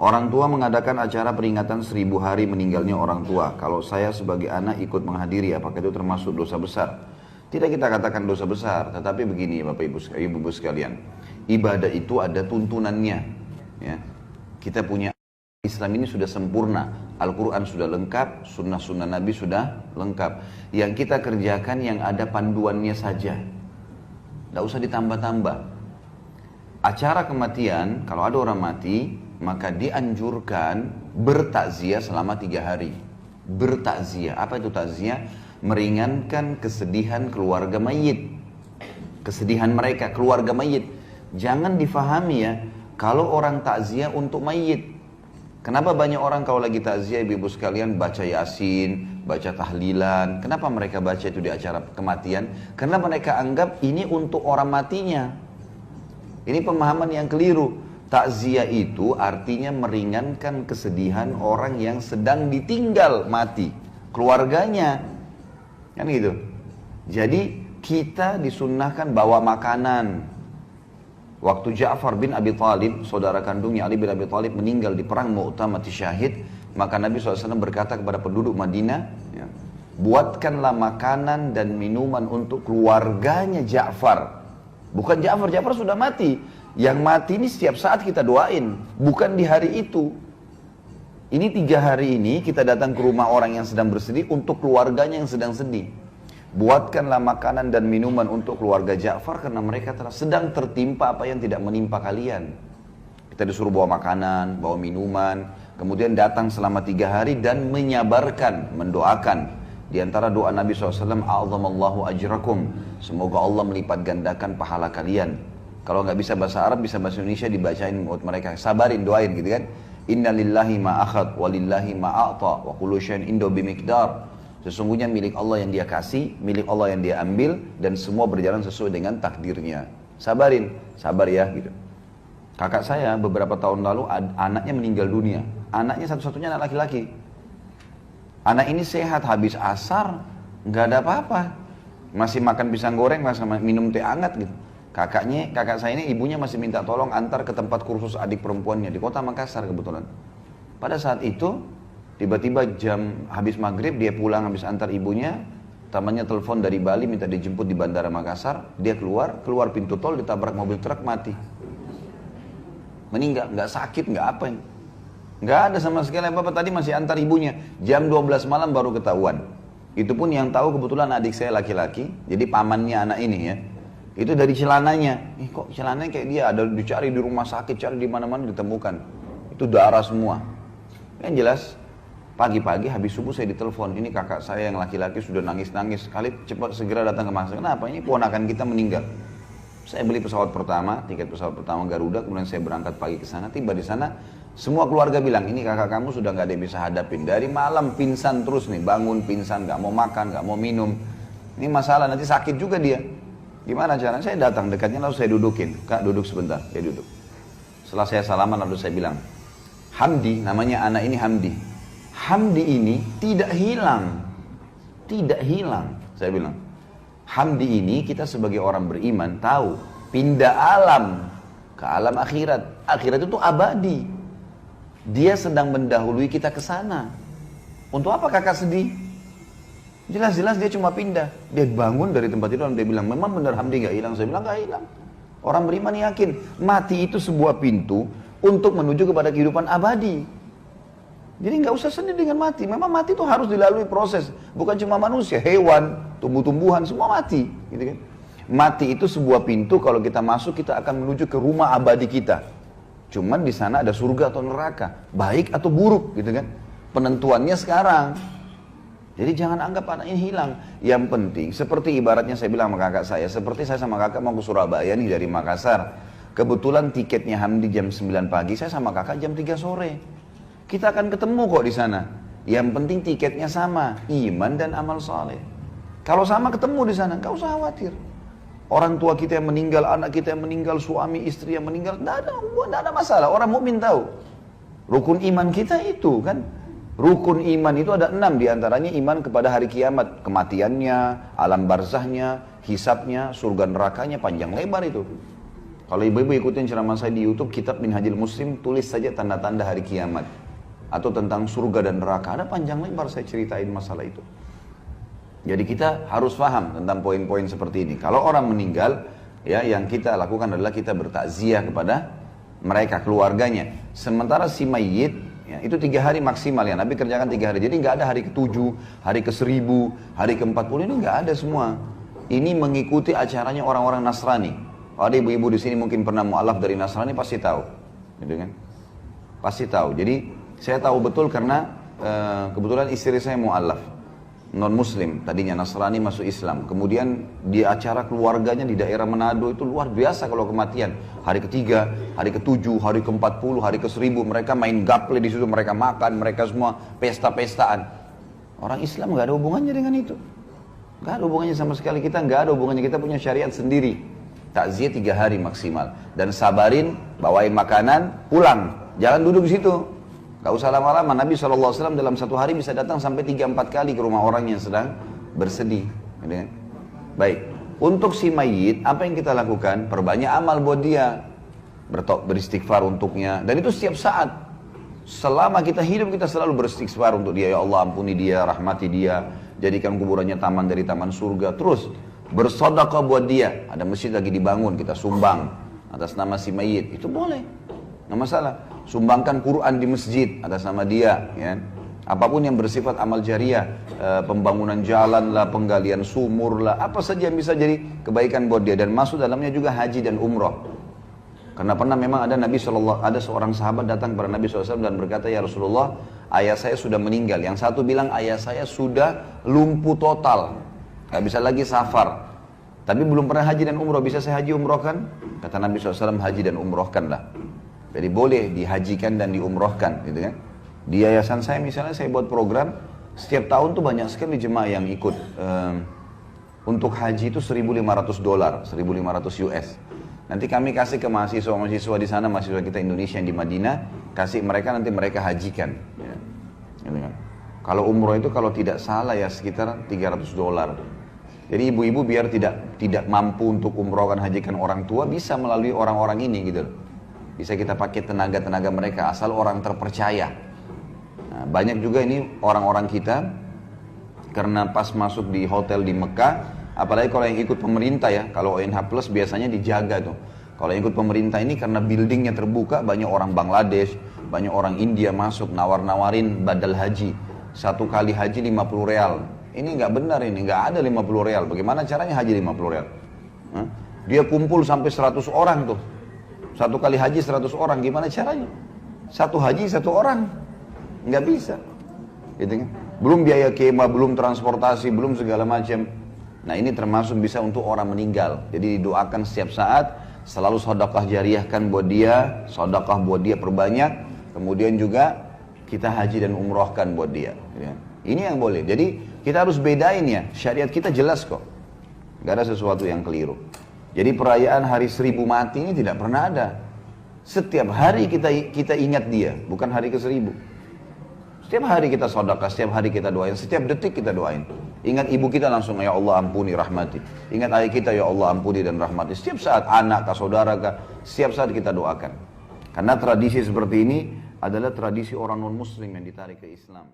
Orang tua mengadakan acara peringatan 1000 hari meninggalnya orang tua. Kalau saya sebagai anak ikut menghadiri, apakah itu termasuk dosa besar? Tidak kita katakan dosa besar, tetapi begini Bapak Ibu sekalian. Ibadah itu ada tuntunannya. Ya. Kita punya Islam ini sudah sempurna. Al-Quran sudah lengkap, sunnah-sunnah Nabi sudah lengkap. Yang kita kerjakan yang ada panduannya saja. Tidak usah ditambah-tambah. Acara kematian, kalau ada orang mati, maka dianjurkan bertakziah selama 3 hari. Bertakziah, apa itu takziah? Meringankan kesedihan keluarga mayit. Kesedihan mereka, keluarga mayit. Jangan difahami ya, kalau orang takziah untuk mayit. Kenapa banyak orang kalau lagi takziah ibu-ibu sekalian baca Yasin, baca tahlilan. Kenapa mereka baca itu di acara kematian? Karena mereka anggap ini untuk orang matinya. Ini pemahaman yang keliru. Takziah itu artinya meringankan kesedihan orang yang sedang ditinggal mati, keluarganya, kan gitu. Jadi kita disunnahkan bawa makanan. Waktu Ja'far bin Abi Thalib, saudara kandungnya Ali bin Abi Thalib meninggal di perang Mu'tah mati syahid, maka Nabi SAW berkata kepada penduduk Madinah, ya, buatkanlah makanan dan minuman untuk keluarganya Ja'far. Bukan Ja'far, Ja'far sudah mati. Yang mati ini setiap saat kita doain, bukan di hari itu. Ini 3 hari ini kita datang ke rumah orang yang sedang bersedih untuk keluarganya yang sedang sedih. Buatkanlah makanan dan minuman untuk keluarga Ja'far karena mereka sedang tertimpa apa yang tidak menimpa kalian. Kita disuruh bawa makanan, bawa minuman, kemudian datang selama 3 hari dan menyabarkan, mendoakan. Di antara doa Nabi SAW, A'zamallahu ajrakum, semoga Allah melipat gandakan pahala kalian. Kalau nggak bisa bahasa Arab, bisa bahasa Indonesia, dibacain buat mereka. Sabarin, doain gitu kan. Inna lillahi ma'akhad, walillahi ma'a'ta, wa kullu syai'in indahu bimiqdar. Sesungguhnya milik Allah yang dia kasih, milik Allah yang dia ambil, dan semua berjalan sesuai dengan takdirnya. Sabarin, sabar ya gitu. Kakak saya beberapa tahun lalu anaknya meninggal dunia. Anaknya satu-satunya anak laki-laki. Anak ini sehat, habis asar, nggak ada apa-apa. Masih makan pisang goreng, masih minum teh hangat gitu. Kakak saya ini ibunya masih minta tolong antar ke tempat kursus adik perempuannya di kota Makassar kebetulan. Pada saat itu tiba-tiba jam habis maghrib dia pulang habis antar ibunya, temannya telepon dari Bali minta dijemput di bandara Makassar, dia keluar pintu tol ditabrak mobil truk mati. Meninggal, nggak sakit, nggak apa, nggak ada sama sekali apa-apa. Tadi masih antar ibunya, jam 12 malam baru ketahuan. Itu pun yang tahu kebetulan adik saya laki-laki, jadi pamannya anak ini ya. Itu dari celananya, kok celananya kayak dia, ada dicari di rumah sakit, cari di mana-mana ditemukan. Itu darah semua. Yang jelas, pagi-pagi habis subuh saya ditelepon, ini kakak saya yang laki-laki sudah nangis-nangis, kali cepat segera datang ke Makassar. Kenapa? Ini ponakan kita meninggal. Saya beli pesawat pertama, tiket pesawat pertama Garuda, kemudian saya berangkat pagi ke sana, tiba di sana, semua keluarga bilang, ini kakak kamu sudah nggak ada yang bisa hadapin. Dari malam pingsan terus nih, bangun pingsan, nggak mau makan, nggak mau minum. Ini masalah, nanti sakit juga dia. Gimana caranya? Saya datang dekatnya lalu saya dudukin. Kak duduk sebentar, dia duduk. Setelah saya salaman lalu saya bilang, Hamdi, namanya anak ini Hamdi. Hamdi ini tidak hilang. Tidak hilang, saya bilang. Hamdi ini kita sebagai orang beriman tahu, pindah alam ke alam akhirat. Akhirat itu abadi. Dia sedang mendahului kita ke sana. Untuk apa kakak sedih? Jelas-jelas dia cuma pindah. Dia bangun dari tempat itu dan dia bilang, memang benar Hamdi gak hilang. Saya bilang gak hilang. Orang beriman yakin, mati itu sebuah pintu untuk menuju kepada kehidupan abadi. Jadi gak usah sedih dengan mati. Memang mati itu harus dilalui proses. Bukan cuma manusia, hewan, tumbuh-tumbuhan, semua mati. Gitu kan? Mati itu sebuah pintu, kalau kita masuk kita akan menuju ke rumah abadi kita. Cuman di sana ada surga atau neraka, baik atau buruk gitu kan. Penentuannya sekarang. Jadi jangan anggap anak ini hilang. Yang penting, seperti ibaratnya saya bilang sama kakak saya, seperti saya sama kakak mau ke Surabaya nih dari Makassar. Kebetulan tiketnya Hamdi jam 9 pagi, saya sama kakak jam 3 sore. Kita akan ketemu kok di sana. Yang penting tiketnya sama, iman dan amal saleh. Kalau sama ketemu di sana, nggak usah khawatir. Orang tua kita yang meninggal, anak kita yang meninggal, suami istri yang meninggal, nggak ada masalah. Orang mukmin tahu. Rukun iman kita itu kan. Rukun iman itu ada 6 diantaranya iman kepada hari kiamat, kematiannya, alam barzahnya, hisabnya, surga nerakanya, panjang lebar itu. Kalau ibu-ibu ikutin ceramah saya di YouTube, Kitab Minhajul Muslim, tulis saja tanda-tanda hari kiamat. Atau tentang surga dan neraka. Ada panjang lebar saya ceritain masalah itu. Jadi kita harus paham tentang poin-poin seperti ini. Kalau orang meninggal, ya yang kita lakukan adalah kita bertakziah kepada mereka, keluarganya. Sementara si mayit, ya, itu 3 hari maksimal ya, Nabi kerjakan 3 hari. Jadi nggak ada hari ke-7, hari ke-1000, hari ke-40, ini nggak ada semua. Ini mengikuti acaranya orang-orang Nasrani. Kalau ada ibu-ibu di sini mungkin pernah mu'alaf dari Nasrani, pasti tahu. Gitu kan? Pasti tahu. Jadi saya tahu betul karena kebetulan istri saya mu'alaf. Non-muslim, tadinya Nasrani masuk Islam. Kemudian di acara keluarganya di daerah Manado itu luar biasa kalau kematian. Hari ke-3, hari ke-7, hari ke-40, hari ke-1000, mereka main gaple di situ, mereka makan, mereka semua pesta-pestaan. Orang Islam nggak ada hubungannya dengan itu. Nggak ada hubungannya sama sekali, kita nggak ada hubungannya, kita punya syariat sendiri. Takziah 3 hari maksimal. Dan sabarin, bawain makanan, pulang. Jangan duduk di situ. Gak usah lama-lama. Nabi SAW dalam 1 hari bisa datang sampai 3-4 kali ke rumah orang yang sedang bersedih. Baik. Untuk si mayit, apa yang kita lakukan? Perbanyak amal buat dia. Beristighfar untuknya. Dan itu setiap saat. Selama kita hidup, kita selalu beristighfar untuk dia. Ya Allah, ampuni dia, rahmati dia. Jadikan kuburannya taman dari taman surga. Terus bersedekah buat dia. Ada masjid lagi dibangun, kita sumbang atas nama si mayit. Itu boleh. Nggak masalah. Sumbangkan Quran di masjid atas nama dia, ya. Apapun yang bersifat amal jariah, pembangunan jalan lah, penggalian sumur lah, apa saja yang bisa jadi kebaikan buat dia. Dan masuk dalamnya juga haji dan umroh. Karena pernah memang ada seorang sahabat datang kepada Nabi SAW dan berkata, ya Rasulullah, ayah saya sudah meninggal. Yang satu bilang ayah saya sudah lumpuh total, gak bisa lagi safar. Tapi belum pernah haji dan umroh, bisa saya haji umrohkan? Kata Nabi SAW, haji dan umrohkanlah. Jadi boleh dihajikan dan diumrohkan, gitu kan? Di yayasan saya misalnya, saya buat program, setiap tahun tuh banyak sekali jemaah yang ikut. Untuk haji itu $1.500, 1.500 US. Nanti kami kasih ke mahasiswa-mahasiswa di sana, mahasiswa kita Indonesia yang di Madinah, kasih mereka, nanti mereka hajikan. Ya. Gitu kan? Kalau umroh itu kalau tidak salah ya sekitar $300. Jadi ibu-ibu biar tidak mampu untuk umrohkan hajikan orang tua, bisa melalui orang-orang ini gitu. Bisa kita pakai tenaga-tenaga mereka, asal orang terpercaya. Nah, banyak juga ini orang-orang kita, karena pas masuk di hotel di Mekah, apalagi kalau yang ikut pemerintah ya, kalau ONH Plus biasanya dijaga tuh. Kalau yang ikut pemerintah ini karena buildingnya terbuka, banyak orang Bangladesh, banyak orang India masuk, nawar-nawarin badal haji. 1 kali haji 50 real. Ini nggak benar ini, nggak ada 50 real. Bagaimana caranya haji 50 real? Hah? Dia kumpul sampai 100 orang tuh. 1 kali haji 100 orang, gimana caranya? 1 haji 1 orang, nggak bisa. Gitu kan? Belum biaya kemah, belum transportasi, belum segala macam. Nah ini termasuk bisa untuk orang meninggal. Jadi didoakan setiap saat, selalu sedekah jariahkan buat dia, sedekah buat dia perbanyak. Kemudian juga kita haji dan umrohkan buat dia. Ya. Ini yang boleh. Jadi kita harus bedain ya, syariat kita jelas kok. Gak ada sesuatu yang keliru. Jadi perayaan hari 1000 mati ini tidak pernah ada. Setiap hari kita ingat dia, bukan hari ke-1000. Setiap hari kita sedekah, setiap hari kita doain, setiap detik kita doain. Ingat ibu kita langsung, ya Allah ampuni rahmati. Ingat ayah kita, ya Allah ampuni dan rahmati. Setiap saat anak kah, saudara kah, setiap saat kita doakan. Karena tradisi seperti ini adalah tradisi orang non-muslim yang ditarik ke Islam.